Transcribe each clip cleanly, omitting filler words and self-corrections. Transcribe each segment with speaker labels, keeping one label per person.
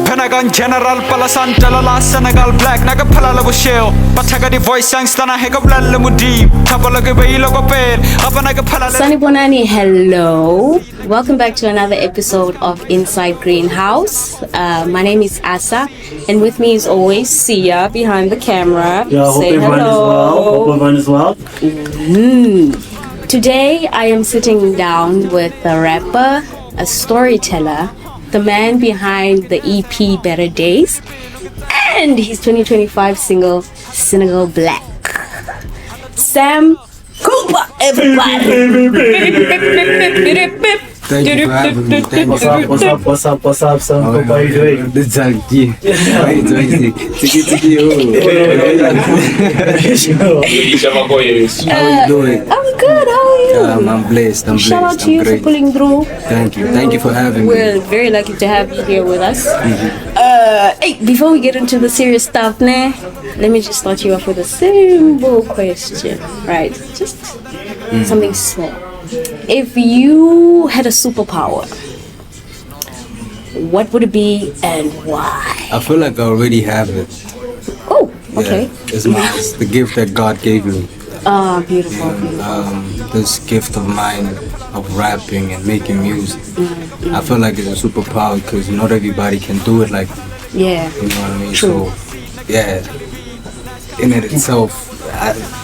Speaker 1: Pentagon General Palasan Jalala Senegal Black Naga Palala Shell Bataga the voice Sangstana Hegabla Mudi Tapalaga Logo Pen Abanaga Palala
Speaker 2: Sunny Bonani, hello. Welcome back to another episode of Inside Greenhouse. My name is Asa, and with me is always Sia behind the camera.
Speaker 3: Yeah, hope everyone is well.
Speaker 2: Today I am sitting down with a rapper, a storyteller, the man behind the EP Better Days, and his 2025 single Senegal Black. Samcooper, everybody.
Speaker 4: Thank you for having me. Thank you.
Speaker 3: What's up, Samcooper? How are you doing?
Speaker 4: The junkie. How you doing? Tiki. How you doing?
Speaker 2: I'm good, how are you?
Speaker 4: I'm blessed.
Speaker 2: Shout out to you for pulling through.
Speaker 4: Thank you for having me.
Speaker 2: We're very lucky to have you here with us. Hey, before we get into the serious stuff, let me just start you off with a simple question, right? Just something small. If you had a superpower, what would it be and why?
Speaker 4: I feel like I already have it.
Speaker 2: Oh, okay.
Speaker 4: Yeah, it's the gift that God gave me.
Speaker 2: Beautiful.
Speaker 4: This gift of mine of rapping and making music. I feel like it's a superpower because not everybody can do it like me.
Speaker 2: Yeah.
Speaker 4: You know what I mean?
Speaker 2: True.
Speaker 4: So, yeah, in it itself,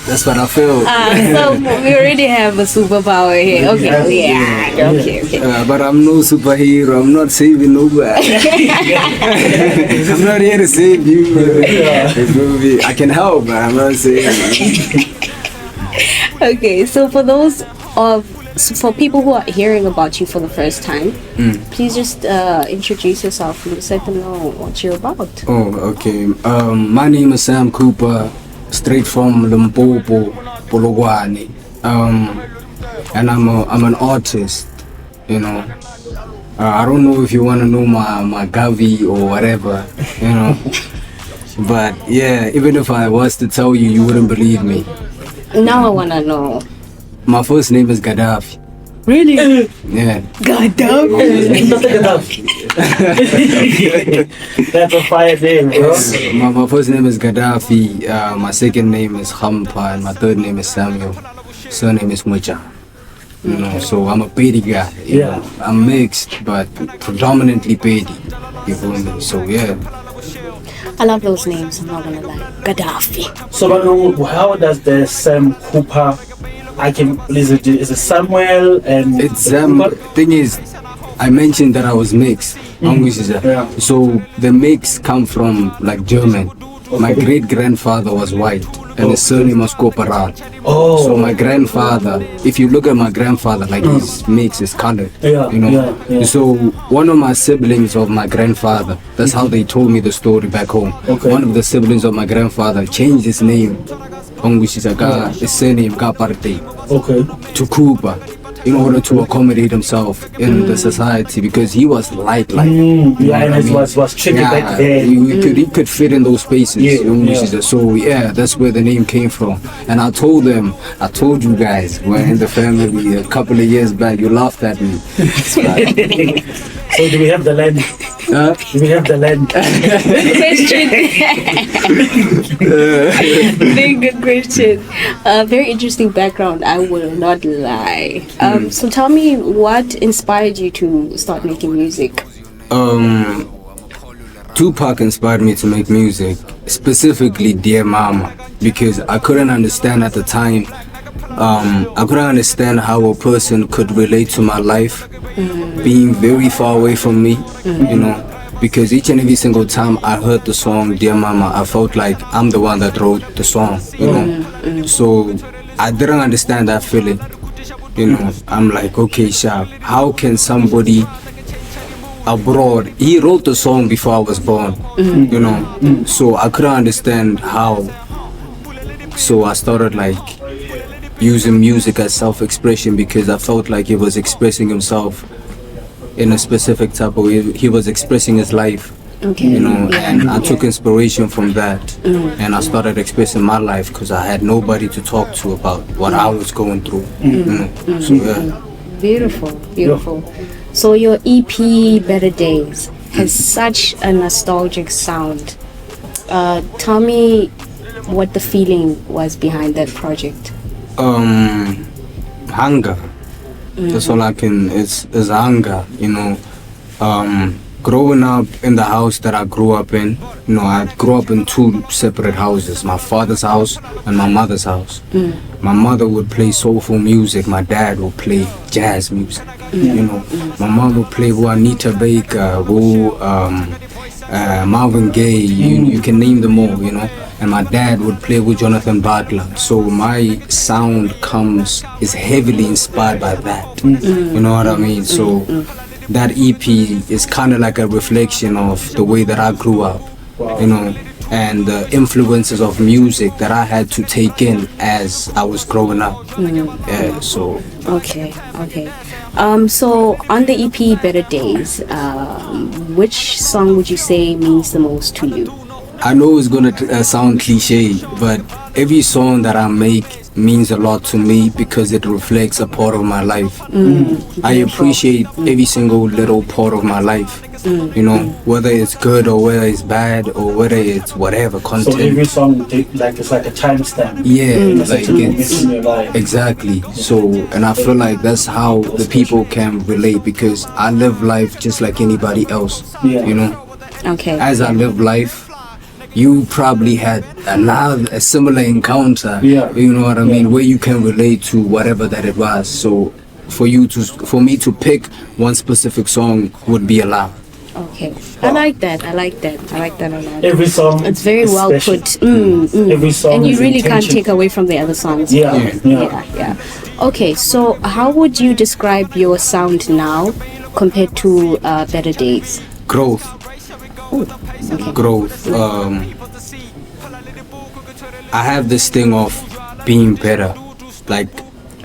Speaker 4: that's what I feel.
Speaker 2: So we already have a superpower here. Okay, okay.
Speaker 4: But I'm no superhero. I'm not saving nobody. I'm not here to save you. I can help, but I'm not saving.
Speaker 2: Okay, so for people who are hearing about you for the first time, please just introduce yourself and let them know what you're about.
Speaker 4: Oh, okay. My name is Samcooper, straight from Limpopo, Polokwane. And I'm an artist, you know. I don't know if you want to know my Gavi or whatever, you know. But yeah, even if I was to tell you, you wouldn't believe me.
Speaker 2: Now I want to know.
Speaker 4: My first name is Gaddafi.
Speaker 2: Really?
Speaker 4: Yeah.
Speaker 2: Gaddafi?
Speaker 3: That's a fire name, bro.
Speaker 4: My first name is Gaddafi, my second name is Hampa, and my third name is Samuel. Surname is Mucha. You know, so I'm a Pedi guy. You know. I'm mixed, but predominantly Pedi. You feel me? So yeah.
Speaker 2: I love those names, I'm not gonna lie. Gaddafi.
Speaker 3: So, how does the Samcooper? Is it Samuel and
Speaker 4: it's thing is, I mentioned that I was mixed. So the mix come from like German. Okay. My great grandfather was white and his surname was Corporal.
Speaker 3: Oh.
Speaker 4: So my grandfather, if you look at my grandfather, like his mix is colored. You know. Yeah. So one of my siblings of my grandfather, that's how they told me the story back home. Okay. One of the siblings of my grandfather changed his name. His surname to Cuba in order to accommodate himself in the society because he was light.
Speaker 3: And was tricky back then.
Speaker 4: He could fit in those spaces. So yeah, that's where the name came from. And I told you guys, we're in the family a couple of years back, you laughed at me.
Speaker 3: So do we have the land? Do we have the land?
Speaker 2: Very good question. Very interesting background, I will not lie. So tell me, what inspired you to start making music?
Speaker 4: Tupac inspired me to make music, specifically Dear Mama, because I couldn't understand at the time. I couldn't understand how a person could relate to my life being very far away from me, you know, because each and every single time I heard the song Dear Mama, I felt like I'm the one that wrote the song, you know. So I didn't understand that feeling, you know. I'm like, okay, Sharp, how can somebody abroad, he wrote the song before I was born, you know, so I couldn't understand how. So I started like using music as self-expression because I felt like he was expressing himself in a specific type of way. He was expressing his life, you know, and I took inspiration from that, and I started expressing my life because I had nobody to talk to about what I was going through. So yeah.
Speaker 2: Beautiful. So your EP Better Days has such a nostalgic sound. Tell me what the feeling was behind that project.
Speaker 4: Hunger. That's all I can. It's hunger. Growing up in the house that I grew up in, I grew up in two separate houses, my father's house and my mother's house. My mother would play soulful music, my dad would play jazz music. My mom would play Juanita Baker, Marvin Gaye, you can name them all, and my dad would play with Jonathan Butler. So my sound is heavily inspired by that. You know what I mean? So that EP is kind of like a reflection of the way that I grew up, and the influences of music that I had to take in as I was growing up. Yeah, so.
Speaker 2: Okay. So on the EP Better Days, which song would you say means the most to you?
Speaker 4: I know it's gonna sound cliche, but every song that I make means a lot to me because it reflects a part of my life. I appreciate every single little part of my life. Whether it's good or whether it's bad or whether it's whatever content.
Speaker 3: So every song, it's like a timestamp.
Speaker 4: Yeah, like
Speaker 3: it's in your life.
Speaker 4: Exactly. So, and I feel like that's how the people can relate because I live life just like anybody else.
Speaker 2: Okay.
Speaker 4: As I live life, you probably had a similar encounter. You know what I mean, where you can relate to whatever that it was. So, for me to pick one specific song would be allowed.
Speaker 2: Okay, I like that a lot.
Speaker 3: Every song,
Speaker 2: it's very well
Speaker 3: special.
Speaker 2: put.
Speaker 3: Every song,
Speaker 2: and you really can't
Speaker 3: intention.
Speaker 2: take away from the other songs.
Speaker 3: Yeah.
Speaker 2: Okay, so how would you describe your sound now compared to Better Days?
Speaker 4: Growth.
Speaker 2: Okay.
Speaker 4: Growth. I have this thing of being better. Like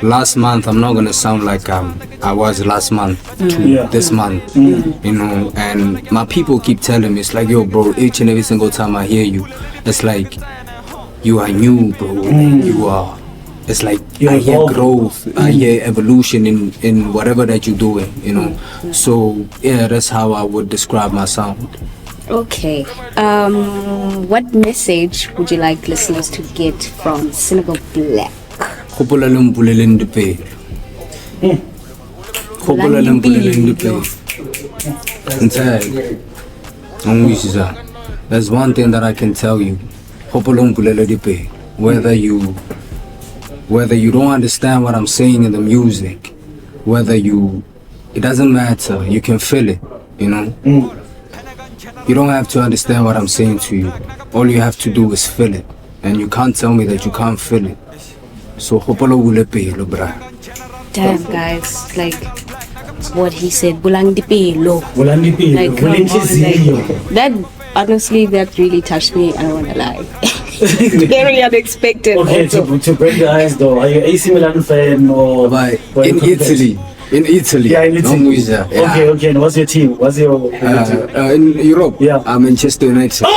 Speaker 4: last month, I'm not gonna sound like I was last month to this month, and my people keep telling me, it's like, yo bro, each and every single time I hear you, it's like you are new, bro. You are, it's like I hear growth, I hear evolution in whatever that you're doing, so yeah, that's how I would describe my sound.
Speaker 2: Okay, what message would you like listeners to get from Senegal Black?
Speaker 4: Hopola lempuleleng dipelo. Hopola lempuleleng dipelo. That's one thing that I can tell you. Hopola lempuleleng dipelo. Whether you don't understand what I'm saying in the music, it doesn't matter. You can feel it, You don't have to understand what I'm saying to you. All you have to do is feel it, and you can't tell me that you can't feel it. So hopolo pelo, bra.
Speaker 2: Damn guys, like what he said, bulang di pelo. Like come on, that honestly that really touched me. I don't wanna lie. Very unexpected.
Speaker 3: Okay, to break the ice though, are you AC Milan fan or
Speaker 4: in Italy? In Italy.
Speaker 3: Yeah, in Italy.
Speaker 4: Yeah.
Speaker 3: Okay. And what's your team? What's your
Speaker 4: in Europe?
Speaker 3: Yeah.
Speaker 4: I'm Manchester United.
Speaker 3: No,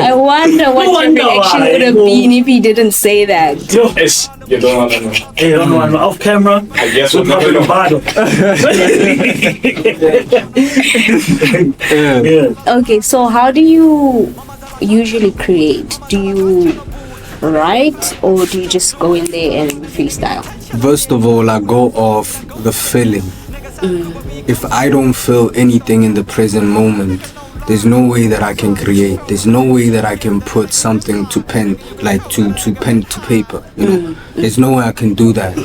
Speaker 2: I wonder what your reaction would have been if he didn't say that.
Speaker 5: Yes, you don't want to know.
Speaker 3: Hey, you don't want off camera?
Speaker 5: I guess
Speaker 3: we're probably the bottom.
Speaker 2: Okay, so how do you usually create? Do you write or do you just go in there and freestyle?
Speaker 4: First of all, I go off the feeling. If I don't feel anything in the present moment, there's no way that I can create. There's no way that I can put something to pen, like to pen to paper. There's no way I can do that.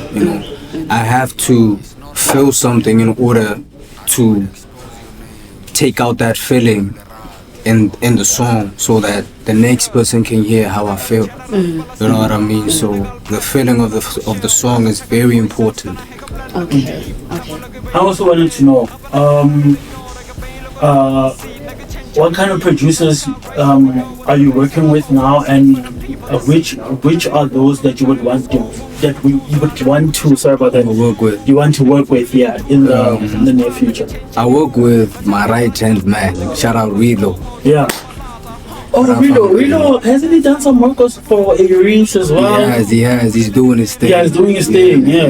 Speaker 4: I have to feel something in order to take out that feeling in the song, so that the next person can hear how I feel. You know what I mean? So the feeling of the song is very important.
Speaker 2: Okay.
Speaker 3: I also wanted to know, what kind of producers are you working with now, and which are those that you would want to
Speaker 4: Work with.
Speaker 3: You want to work with, in the near future?
Speaker 4: I work with my right hand man. Shout out Rilo.
Speaker 3: Yeah. Oh, Rilo, hasn't he done some work also for Aries as well?
Speaker 4: He has. He's doing his thing.
Speaker 3: Yeah, he's doing his thing. Yeah.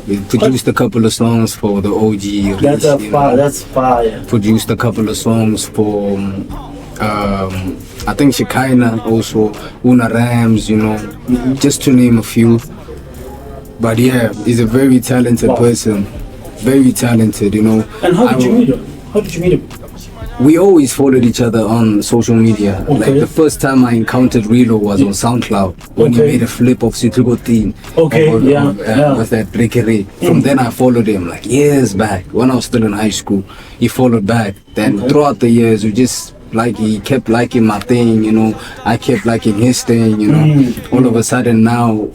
Speaker 4: We produced a couple of songs for the OG.
Speaker 3: That's fire.
Speaker 4: Produced a couple of songs for, I think Shekinah also, Una Rams, just to name a few. But yeah, he's a very talented person. Very talented,
Speaker 3: And how did you meet him?
Speaker 4: We always followed each other on social media.
Speaker 3: Okay.
Speaker 4: Like the first time I encountered Rilo was on SoundCloud when he made a flip of Situgo Theme.
Speaker 3: Okay,
Speaker 4: With that Rekere. From then I followed him like years back when I was still in high school. He followed back. Then throughout the years we just he kept liking my thing, I kept liking his thing, All of a sudden now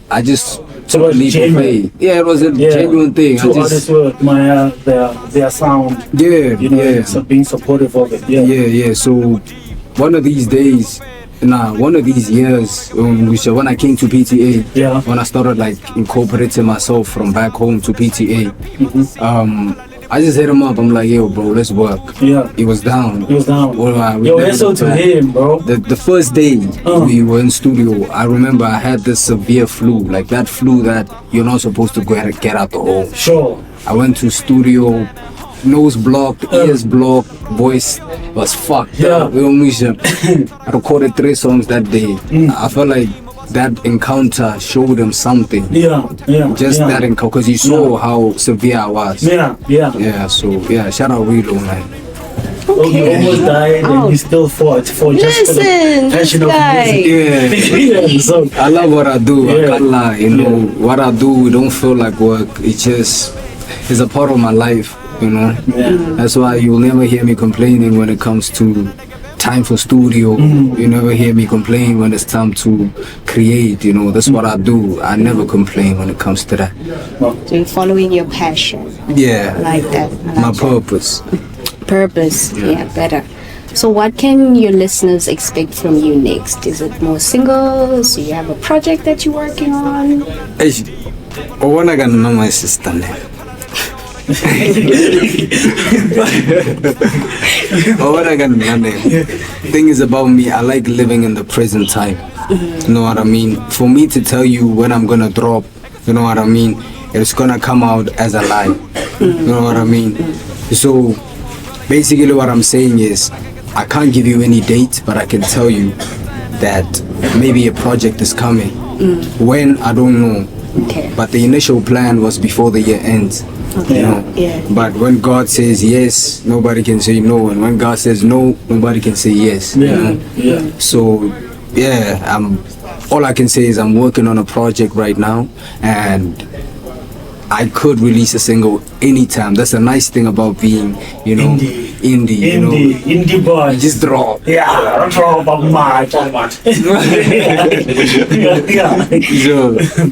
Speaker 4: I just took a leap of faith. Yeah, it was a genuine thing.
Speaker 3: Two artists will admire their sound. So being supportive of it.
Speaker 4: Yeah. So one of these days, one of these years, when I came to PTA, when I started incorporating myself from back home to PTA, I just hit him up. I'm like, yo, bro, let's work.
Speaker 3: Yeah.
Speaker 4: He was down.
Speaker 3: Yo, to him, bro.
Speaker 4: The first day we were in studio, I remember I had this severe flu, like that flu that you're not supposed to get out the hole.
Speaker 3: Sure.
Speaker 4: I went to studio, nose blocked, ears blocked, voice was fucked up. I recorded 3 songs that day. I felt like that encounter showed him something. That encounter, because he saw how severe I was. So shout out Rilo, man.
Speaker 3: You almost died and you still fought for just for the passion of music. So,
Speaker 4: I love what I do. I can't lie. What I do, it don't feel like work. It's a part of my life. That's why you'll never hear me complaining when it comes to time for studio. You never hear me complain when it's time to create. That's what I do. I never complain when it comes to that.
Speaker 2: So you're following your passion.
Speaker 4: Yeah.
Speaker 2: Like that.
Speaker 4: My purpose. Better.
Speaker 2: So what can your listeners expect from you next? Is it more singles? Do you have a project that you're working on?
Speaker 4: I wanna get to know my sister now. Thing is about me, I like living in the present time. You know what I mean? For me to tell you when I'm gonna drop, you know what I mean, it's gonna come out as a lie. You know what I mean? So basically what I'm saying is I can't give you any date, but I can tell you that maybe a project is coming. When, I don't know. But the initial plan was before the year ends. But when God says yes, nobody can say no, and when God says no, nobody can say yes. So all I can say is I'm working on a project right now, and I could release a single anytime. That's a nice thing about being, indie
Speaker 3: boy.
Speaker 4: Just drop.
Speaker 3: Drop a mic.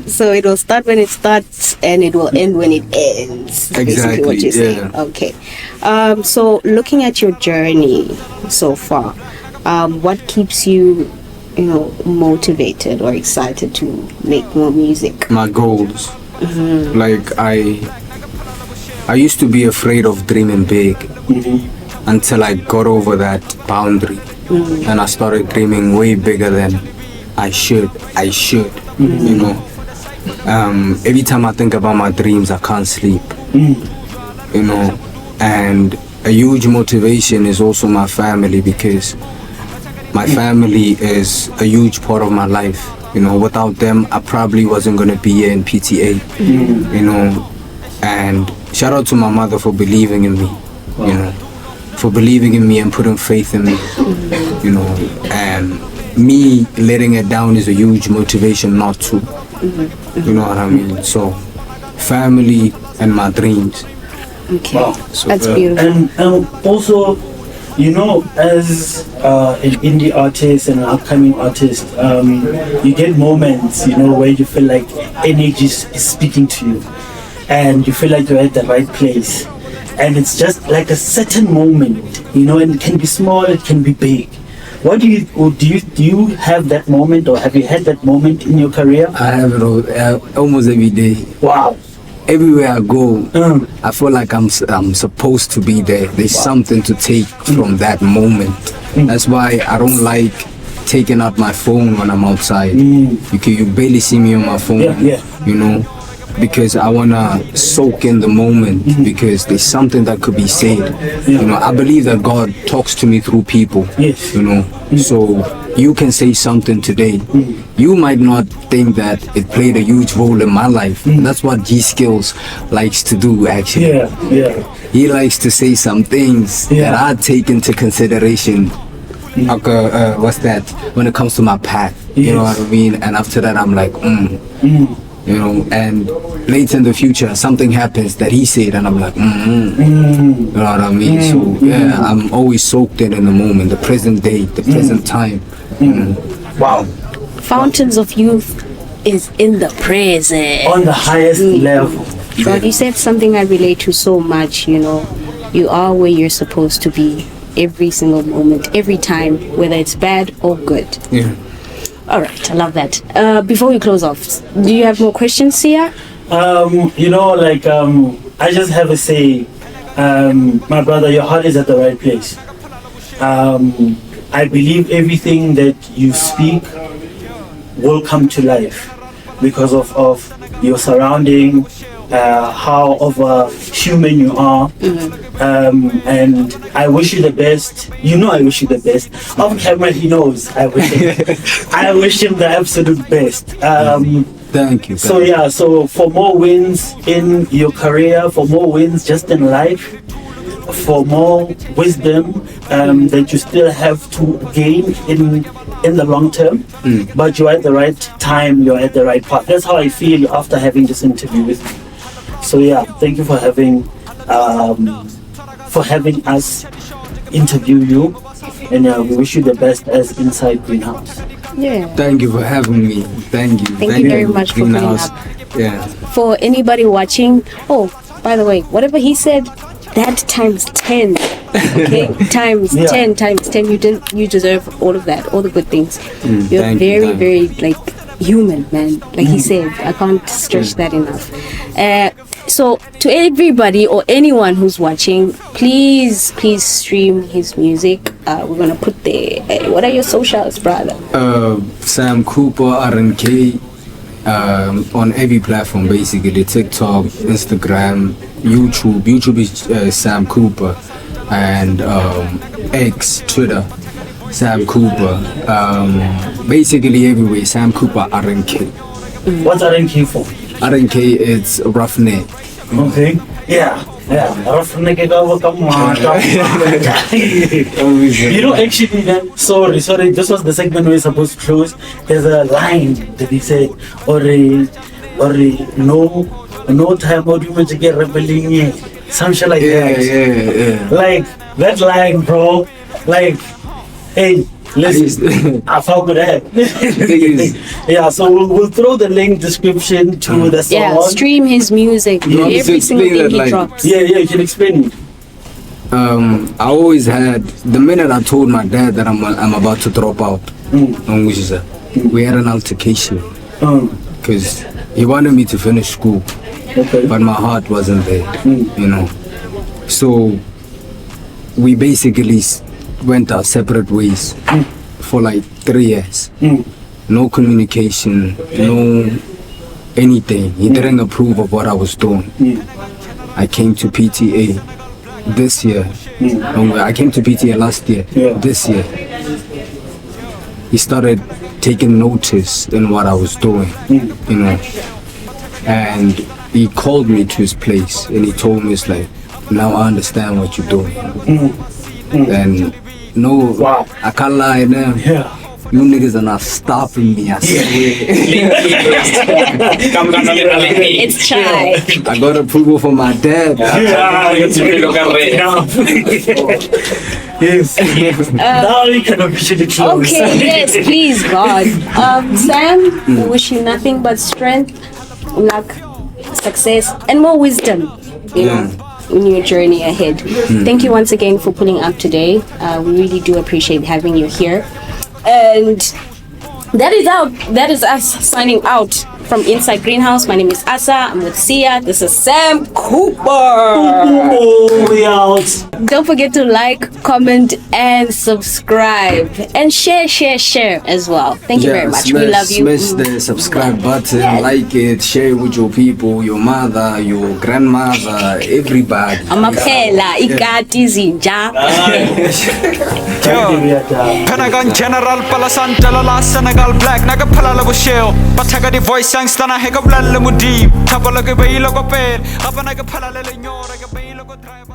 Speaker 2: So it will start when it starts and it will end when it ends.
Speaker 4: Exactly.
Speaker 2: What you're saying. Okay. So looking at your journey so far, what keeps you, motivated or excited to make more music?
Speaker 4: My goals. Like I used to be afraid of dreaming big until I got over that boundary and I started dreaming way bigger than I should. Every time I think about my dreams, I can't sleep. And a huge motivation is also my family, because my family is a huge part of my life. Without them, I probably wasn't gonna be here in PTA. And shout out to my mother for believing in me. For believing in me and putting faith in me. And me letting it down is a huge motivation not to. You know what I mean? So, family and my dreams.
Speaker 2: Okay,
Speaker 3: So,
Speaker 2: that's beautiful.
Speaker 3: And also, as an indie artist and an upcoming artist, you get moments, where you feel like energy is speaking to you, and you feel like you're at the right place, and it's just like a certain moment, and it can be small, it can be big. What do you have that moment, or have you had that moment in your career?
Speaker 4: I have it almost every day.
Speaker 3: Wow.
Speaker 4: everywhere I go, I feel like I'm supposed to be there. There's something to take from that moment. That's why I don't like taking out my phone when I'm outside. You barely see me on my phone, you know, because I wanna soak in the moment, because there's something that could be said. You know, I believe that God talks to me through people. You know, so you can say something today. You might not think that it played a huge role in my life. That's what G Skills likes to do, actually. He likes to say some things that I take into consideration. What's that? When it comes to my path, you know what I mean? And after that, I'm like, you know, and later in the future, something happens that he said, and I'm like, you know what I mean? So yeah, I'm always soaked in the moment, the present day, the present time.
Speaker 3: Wow.
Speaker 2: Fountains of youth is in the present.
Speaker 3: On the highest level.
Speaker 2: God, you said something I relate to so much, you know. You are where you're supposed to be every single moment, every time, whether it's bad or good. All right, I love that. Before we close off, do you have more questions, Sia?
Speaker 3: You know, like, I just have to say, my brother, your heart is at the right place. I believe everything that you speak will come to life because of your surrounding, how of a human you are. And I wish you the best. You know I wish you the best. Off camera, he knows I wish him the absolute best.
Speaker 4: Thank you.
Speaker 3: So yeah, so for more wins in your career, for more wins just in life, for more wisdom that you still have to gain in the long term, but you're at the right time, you're at the right path. That's how I feel after having this interview with you. So yeah, thank you for having us interview you, and we wish you the best as Inside Greenhouse.
Speaker 2: Yeah.
Speaker 4: Thank you for having me. Thank you.
Speaker 2: Thank you very much for coming up.
Speaker 4: Yeah.
Speaker 2: For anybody watching, oh, by the way, whatever he said, that times 10. Okay, times 10, times 10. You deserve all of that, all the good things. You're very like human, man. Like he said, I can't stress that enough. So to everybody or anyone who's watching, please stream his music. We're gonna put what are your socials, brother?
Speaker 4: Samcooper RNK on every platform, basically TikTok, Instagram, YouTube. YouTube is Samcooper, and X, Twitter, Samcooper. Basically everywhere, Samcooper RNK.
Speaker 3: What's RNK for?
Speaker 4: RNK is roughneck.
Speaker 3: Okay. Yeah. Roughneck. You know, actually, then, sorry, this was the segment we're supposed to close. There's a line that he said, or no time, or you to get rebelling, something like that.
Speaker 4: Yeah.
Speaker 3: Like, that line, bro, like, hey, listen, I fuck with that. Yeah, so we'll throw the link description to the song.
Speaker 2: Yeah, stream his music. Every single thing he drops.
Speaker 3: Yeah, you can explain it.
Speaker 4: I always had, the minute I told my dad that I'm about to drop out, we had an altercation because he wanted me to finish school, but my heart wasn't there, you know. So we basically went our separate ways for like 3 years. No communication, no anything. He didn't approve of what I was doing. I came to PTA this year. I came to PTA last year. This year, he started taking notice in what I was doing, you know. And he called me to his place and he told me, it's like, now I understand what you're doing. And no, I can't lie now. You niggas are not stopping me, I swear.
Speaker 2: It's chai.
Speaker 4: I got approval from my dad.
Speaker 3: Yes. Now we can officially close.
Speaker 2: Okay, yes, please, God. Sam, we wish you nothing but strength, luck, success, and more wisdom, you know, in your journey ahead. Thank you once again for pulling up today. We really do appreciate having you here. And that is us signing out from Inside Greenhouse. My name is Asa. I'm with Sia. This is Samcooper.
Speaker 3: Oh, we out.
Speaker 2: Don't forget to like, comment, and subscribe. And share as well. Thank you very much. We love you.
Speaker 4: Smash the subscribe button, like it, share it with your people, your mother, your grandmother, everybody.
Speaker 2: Amaphela, ikati zinja.
Speaker 1: Pentagon General Palasan Jalala Senegal Black Nagapala Bushel Patagadi voice Angstana Hegabla Lemudi Tapaloga Bay Logo Ped Abanagapala Lenora Bay Logo Drive